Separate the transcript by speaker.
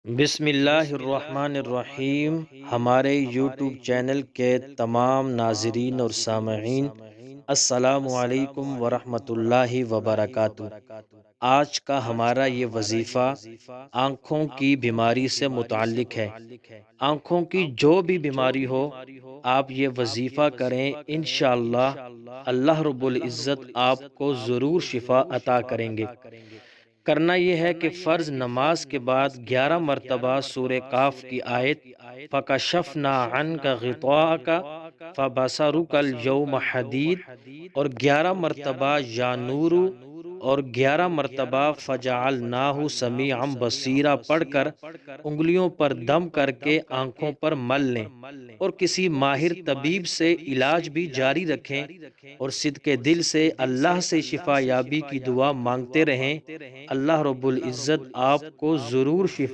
Speaker 1: بسم اللہ الرحمن الرحیم۔ ہمارے یوٹیوب چینل کے تمام ناظرین اور سامعین، السلام علیکم ورحمۃ اللہ وبرکاتہ۔ آج کا ہمارا یہ وظیفہ آنکھوں کی بیماری سے متعلق ہے۔ آنکھوں کی جو بھی بیماری ہو، آپ یہ وظیفہ کریں، انشاءاللہ اللہ رب العزت آپ کو ضرور شفا عطا کریں گے۔ کرنا یہ ہے کہ فرض نماز کے بعد 11 مرتبہ سورہ کاف کی آیت فَكَشَفْنَا عَنْكَ غِطَاءَكَ فَبَصَرُكَ الْيَوْمَ حَدِيدٌ اور 11 مرتبہ یا نورو اور 11 مرتبہ فَجَعَلْنَاهُ سَمِيعًا بَصِيرًا پڑھ کر انگلیوں پر دم کر کے آنکھوں پر مل لیں، اور کسی ماہر طبیب سے علاج بھی جاری رکھیں، اور صدقے دل سے اللہ سے شفا یابی کی دعا مانگتے رہیں۔ اللہ رب العزت آپ کو ضرور شفا